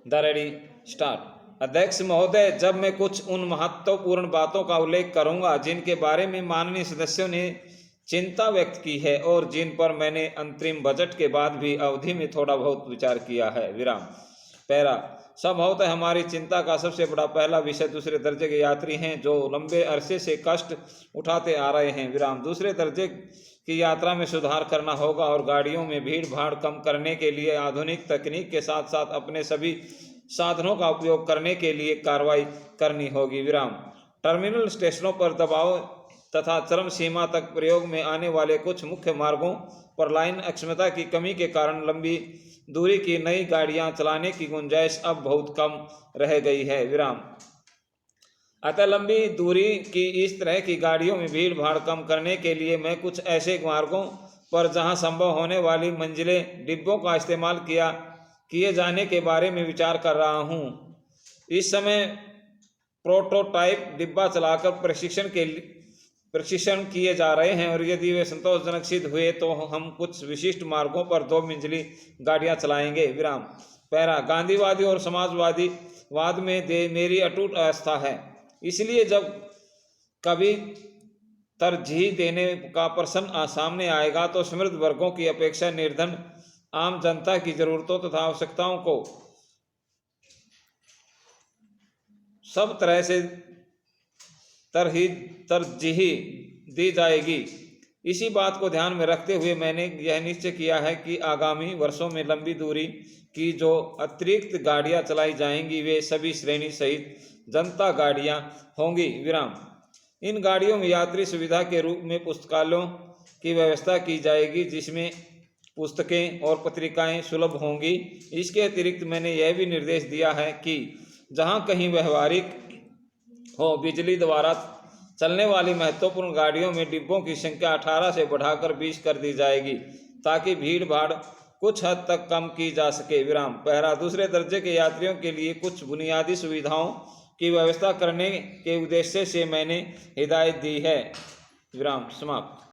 The ready start. अध्यक्ष महोदय, जब मैं कुछ उन महत्वपूर्ण बातों का उल्लेख करूंगा जिनके बारे में माननीय सदस्यों ने चिंता व्यक्त की है और जिन पर मैंने अंतरिम बजट के बाद भी अवधि में थोड़ा बहुत विचार किया है। विराम। पैरा। संभवतः हमारी चिंता का सबसे बड़ा पहला विषय दूसरे दर्जे के यात्री हैं जो लंबे अरसे से कष्ट उठाते आ रहे हैं। विराम। दूसरे दर्जे की यात्रा में सुधार करना होगा और गाड़ियों में भीड़ भाड़ कम करने के लिए आधुनिक तकनीक के साथ साथ अपने सभी साधनों का उपयोग करने के लिए कार्रवाई करनी होगी। विराम। टर्मिनल स्टेशनों पर दबाव तथा चरम सीमा तक प्रयोग में आने वाले कुछ मुख्य मार्गों पर लाइन अक्षमता की कमी के कारण लंबी दूरी की नई गाड़ियां चलाने की गुंजाइश अब बहुत कम रह गई है। विराम। अतः लंबी दूरी की इस तरह की गाड़ियों में भीड़ भाड़ कम करने के लिए मैं कुछ ऐसे मार्गों पर जहां संभव होने वाली मंजिलें डिब्बों का इस्तेमाल किए जाने के बारे में विचार कर रहा हूं। इस समय प्रोटोटाइप डिब्बा चलाकर प्रशिक्षण किए जा रहे हैं और यदि वे संतोषजनक सिद्ध हुए तो हम कुछ विशिष्ट मार्गों पर 2 मंजिली गाड़ियां चलाएंगे। विराम। पैरा। गांधीवादी और समाजवाद में मेरी अटूट आस्था है, इसलिए जब कभी तरजीह देने का प्रश्न सामने आएगा तो समृद्ध वर्गों की अपेक्षा निर्धन आम जनता की जरूरतों तथा आवश्यकताओं को सब तरह से तरजीह दी जाएगी। इसी बात को ध्यान में रखते हुए मैंने यह निश्चय किया है कि आगामी वर्षों में लंबी दूरी की जो अतिरिक्त गाड़ियां चलाई जाएंगी वे सभी श्रेणी सहित जनता गाड़ियां होंगी। विराम। इन गाड़ियों में यात्री सुविधा के रूप में पुस्तकालयों की व्यवस्था की जाएगी जिसमें पुस्तकें और पत्रिकाएं सुलभ होंगी। इसके अतिरिक्त मैंने यह भी निर्देश दिया है कि जहां कहीं व्यवहारिक हो बिजली द्वारा चलने वाली महत्वपूर्ण गाड़ियों में डिब्बों की संख्या 18 से बढ़ाकर 20 कर दी जाएगी ताकि भीड़ भाड़ कुछ हद तक कम की जा सके। विराम। पहला। दूसरे दर्जे के यात्रियों के लिए कुछ बुनियादी सुविधाओं की व्यवस्था करने के उद्देश्य से मैंने हिदायत दी है। विराम समाप्त।